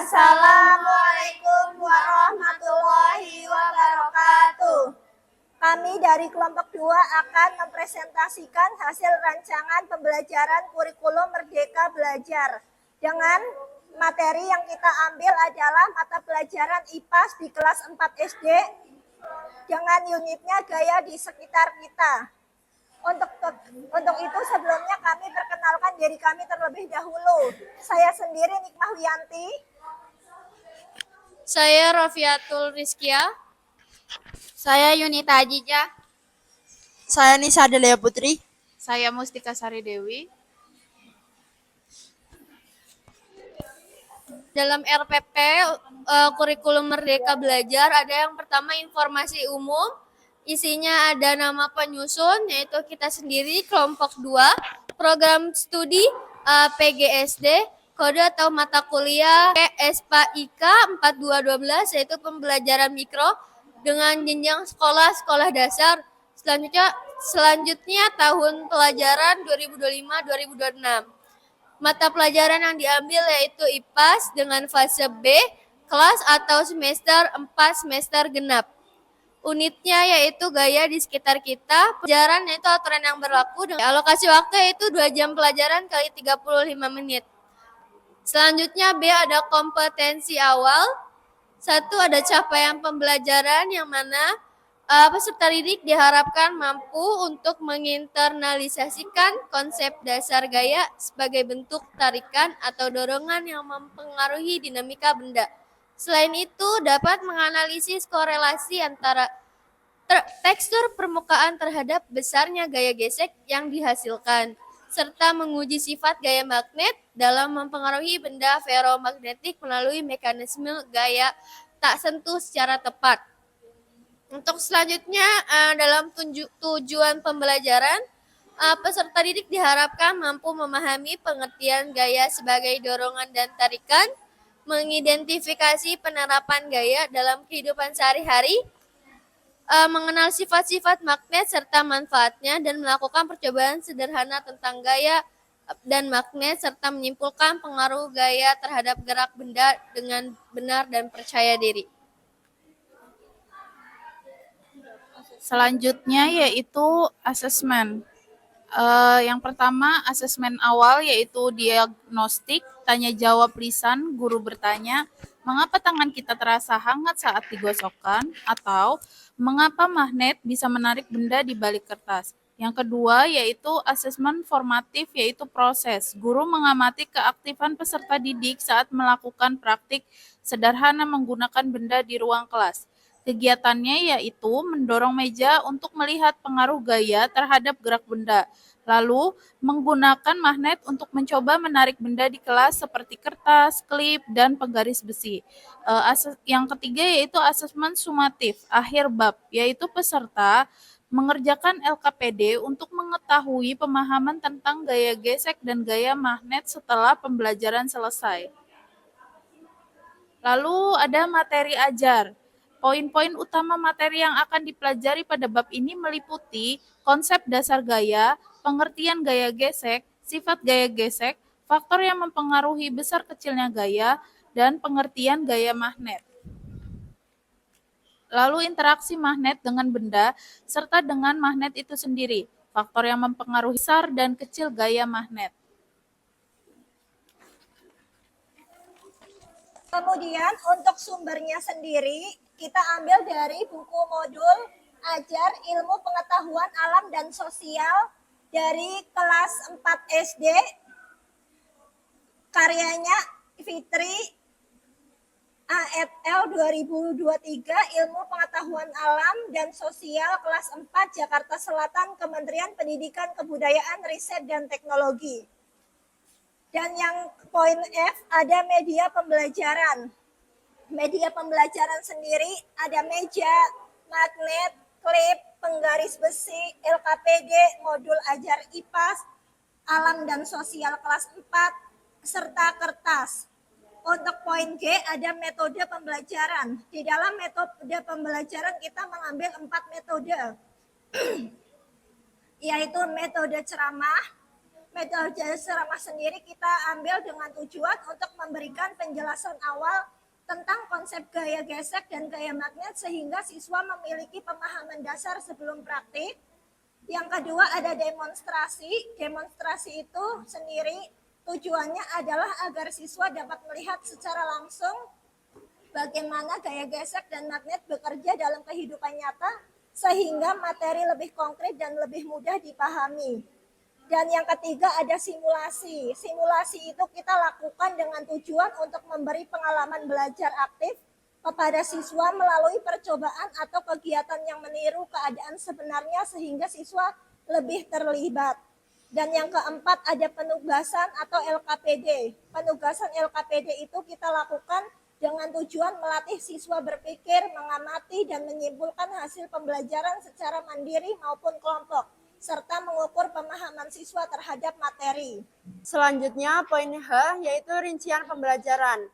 Assalamualaikum warahmatullahi wabarakatuh. Kami dari kelompok 2 akan mempresentasikan hasil rancangan pembelajaran kurikulum Merdeka Belajar. Dengan materi yang kita ambil adalah mata pelajaran IPAS di kelas 4 SD dengan unitnya gaya di sekitar kita. Untuk itu sebelumnya kami perkenalkan diri kami terlebih dahulu. Saya sendiri Nikmah Wiyanti. Saya Rafiatul Rizkia. Saya Yunita Ajija. Saya Nisa Adelia Putri. Saya Mustika Sari Dewi. Dalam RPP kurikulum Merdeka Belajar ada yang pertama informasi umum. Isinya ada nama penyusun, yaitu kita sendiri, kelompok 2, program studi PGSD, kode atau mata kuliah SPIK 4212, yaitu pembelajaran mikro dengan jenjang sekolah dasar. Selanjutnya tahun pelajaran 2025-2026. Mata pelajaran yang diambil yaitu IPAS dengan fase B, kelas atau semester 4 semester genap. Unitnya yaitu gaya di sekitar kita. Pelajaran yaitu aturan yang berlaku. Alokasi waktu yaitu 2 jam pelajaran kali 35 menit. Selanjutnya B ada kompetensi awal. 1 ada capaian pembelajaran yang mana peserta didik diharapkan mampu untuk menginternalisasikan konsep dasar gaya sebagai bentuk tarikan atau dorongan yang mempengaruhi dinamika benda. Selain itu, dapat menganalisis korelasi antara tekstur permukaan terhadap besarnya gaya gesek yang dihasilkan, serta menguji sifat gaya magnet dalam mempengaruhi benda ferromagnetik melalui mekanisme gaya tak sentuh secara tepat. Untuk selanjutnya, dalam tujuan pembelajaran, peserta didik diharapkan mampu memahami pengertian gaya sebagai dorongan dan tarikan, mengidentifikasi penerapan gaya dalam kehidupan sehari-hari, mengenal sifat-sifat magnet serta manfaatnya, dan melakukan percobaan sederhana tentang gaya dan magnet, serta menyimpulkan pengaruh gaya terhadap gerak benda dengan benar dan percaya diri. Selanjutnya yaitu asesmen. Yang pertama asesmen awal yaitu diagnostik, tanya jawab lisan, guru bertanya, mengapa tangan kita terasa hangat saat digosokkan, atau mengapa magnet bisa menarik benda di balik kertas. Yang kedua yaitu asesmen formatif, yaitu proses. Guru mengamati keaktifan peserta didik saat melakukan praktik sederhana menggunakan benda di ruang kelas. Kegiatannya yaitu mendorong meja untuk melihat pengaruh gaya terhadap gerak benda, lalu menggunakan magnet untuk mencoba menarik benda di kelas seperti kertas, klip, dan penggaris besi. Yang ketiga yaitu asesmen sumatif, akhir bab, yaitu peserta mengerjakan LKPD untuk mengetahui pemahaman tentang gaya gesek dan gaya magnet setelah pembelajaran selesai. Lalu ada materi ajar. Poin-poin utama materi yang akan dipelajari pada bab ini meliputi konsep dasar gaya, pengertian gaya gesek, sifat gaya gesek, faktor yang mempengaruhi besar kecilnya gaya, dan pengertian gaya magnet. Lalu interaksi magnet dengan benda, serta dengan magnet itu sendiri, faktor yang mempengaruhi besar dan kecil gaya magnet. Kemudian untuk sumbernya sendiri, kita ambil dari buku modul Ajar Ilmu Pengetahuan Alam dan Sosial dari kelas 4 SD. Karyanya Fitri A.et.al 2023, Ilmu Pengetahuan Alam dan Sosial kelas 4 Jakarta Selatan, Kementerian Pendidikan Kebudayaan, Riset dan Teknologi. Dan yang poin F ada media pembelajaran. Media pembelajaran sendiri ada meja, magnet, klip, penggaris besi, LKPD, modul ajar IPAS, alam dan sosial kelas 4, serta kertas. Untuk poin G ada metode pembelajaran. Di dalam metode pembelajaran kita mengambil 4 metode, yaitu metode ceramah, Metode ceramah sendiri kita ambil dengan tujuan untuk memberikan penjelasan awal tentang konsep gaya gesek dan gaya magnet sehingga siswa memiliki pemahaman dasar sebelum praktik. Yang kedua ada demonstrasi. Demonstrasi itu sendiri tujuannya adalah agar siswa dapat melihat secara langsung bagaimana gaya gesek dan magnet bekerja dalam kehidupan nyata sehingga materi lebih konkret dan lebih mudah dipahami. Dan yang ketiga ada simulasi. Simulasi itu kita lakukan dengan tujuan untuk memberi pengalaman belajar aktif kepada siswa melalui percobaan atau kegiatan yang meniru keadaan sebenarnya sehingga siswa lebih terlibat. Dan yang keempat ada penugasan atau LKPD. Penugasan LKPD itu kita lakukan dengan tujuan melatih siswa berpikir, mengamati, dan menyimpulkan hasil pembelajaran secara mandiri maupun kelompok, serta mengukur pemahaman siswa terhadap materi. Selanjutnya, poin H, yaitu rincian pembelajaran.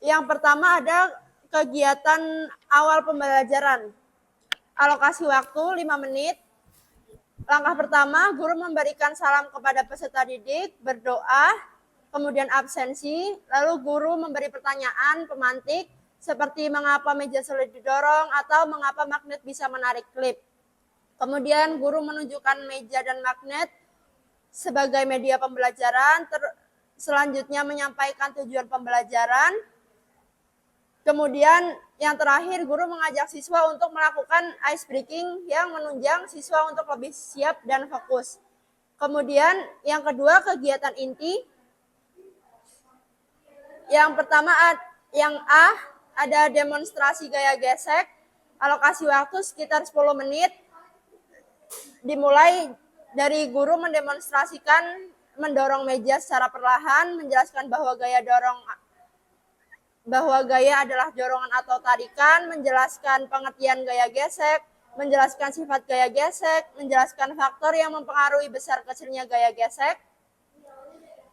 Yang pertama ada kegiatan awal pembelajaran. Alokasi waktu 5 menit. Langkah pertama, guru memberikan salam kepada peserta didik, berdoa, kemudian absensi, lalu guru memberi pertanyaan pemantik seperti mengapa meja sulit didorong atau mengapa magnet bisa menarik klip. Kemudian guru menunjukkan meja dan magnet sebagai media pembelajaran, selanjutnya menyampaikan tujuan pembelajaran. Kemudian yang terakhir guru mengajak siswa untuk melakukan ice breaking yang menunjang siswa untuk lebih siap dan fokus. Kemudian yang kedua kegiatan inti. Yang pertama yang A ada demonstrasi gaya gesek, alokasi waktu sekitar 10 menit. Dimulai dari guru mendemonstrasikan mendorong meja secara perlahan, menjelaskan bahwa gaya adalah dorongan atau tarikan, menjelaskan pengertian gaya gesek, menjelaskan sifat gaya gesek, menjelaskan faktor yang mempengaruhi besar kecilnya gaya gesek.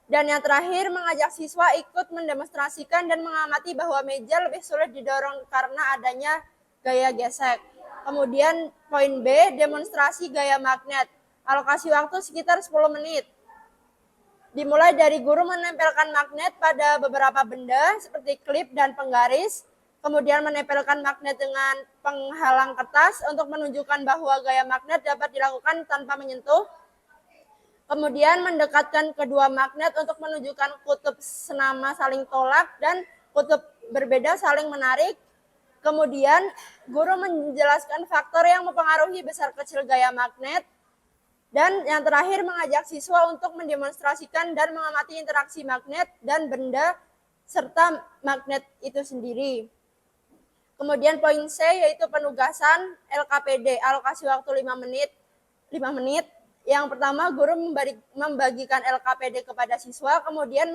Dan yang terakhir mengajak siswa ikut mendemonstrasikan dan mengamati bahwa meja lebih sulit didorong karena adanya gaya gesek. Kemudian poin B, demonstrasi gaya magnet. Alokasi waktu sekitar 10 menit. Dimulai dari guru menempelkan magnet pada beberapa benda seperti klip dan penggaris. Kemudian menempelkan magnet dengan penghalang kertas untuk menunjukkan bahwa gaya magnet dapat dilakukan tanpa menyentuh. Kemudian mendekatkan kedua magnet untuk menunjukkan kutub senama saling tolak dan kutub berbeda saling menarik. Kemudian guru menjelaskan faktor yang mempengaruhi besar kecil gaya magnet. Dan yang terakhir mengajak siswa untuk mendemonstrasikan dan mengamati interaksi magnet dan benda serta magnet itu sendiri. Kemudian poin C yaitu penugasan LKPD, alokasi waktu 5 menit. Yang pertama guru membagikan LKPD kepada siswa, kemudian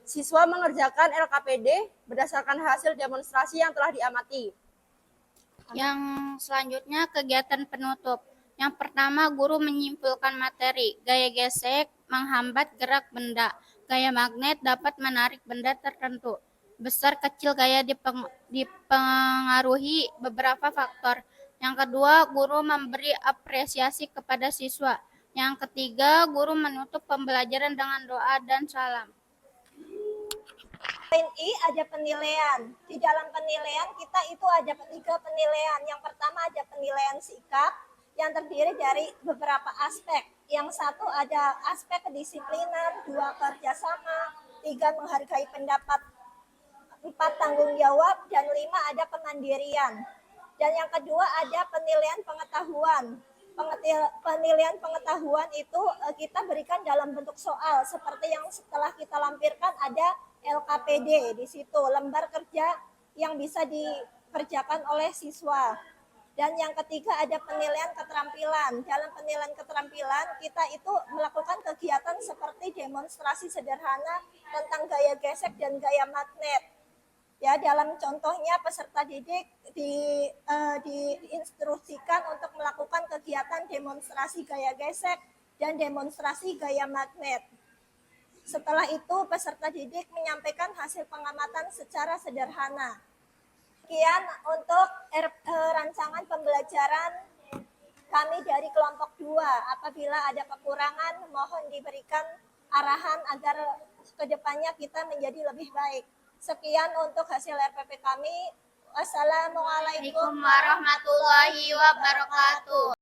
siswa mengerjakan LKPD berdasarkan hasil demonstrasi yang telah diamati. Yang selanjutnya kegiatan penutup. Yang pertama, guru menyimpulkan materi. Gaya gesek menghambat gerak benda. Gaya magnet dapat menarik benda tertentu. Besar kecil gaya dipengaruhi beberapa faktor. Yang kedua, guru memberi apresiasi kepada siswa. Yang ketiga, guru menutup pembelajaran dengan doa dan salam. Poin I ada penilaian. Di dalam penilaian kita itu ada 3 penilaian. Yang pertama ada penilaian sikap yang terdiri dari beberapa aspek. Yang satu ada aspek kedisiplinan, 2 kerjasama, 3 menghargai pendapat, 4 tanggung jawab, dan 5 ada kemandirian. Dan yang kedua ada penilaian pengetahuan. Penilaian pengetahuan itu kita berikan dalam bentuk soal seperti yang setelah kita lampirkan ada LKPD di situ, lembar kerja yang bisa dikerjakan oleh siswa. Dan yang ketiga ada penilaian keterampilan. Dalam penilaian keterampilan kita itu melakukan kegiatan seperti demonstrasi sederhana tentang gaya gesek dan gaya magnet. Ya, dalam contohnya peserta didik diinstruksikan untuk melakukan kegiatan demonstrasi gaya gesek dan demonstrasi gaya magnet. Setelah itu peserta didik menyampaikan hasil pengamatan secara sederhana. Sekian untuk rancangan pembelajaran kami dari kelompok 2. Apabila ada kekurangan, mohon diberikan arahan agar kedepannya kita menjadi lebih baik. Sekian untuk hasil RPP kami. Wassalamualaikum Assalamualaikum warahmatullahi wabarakatuh.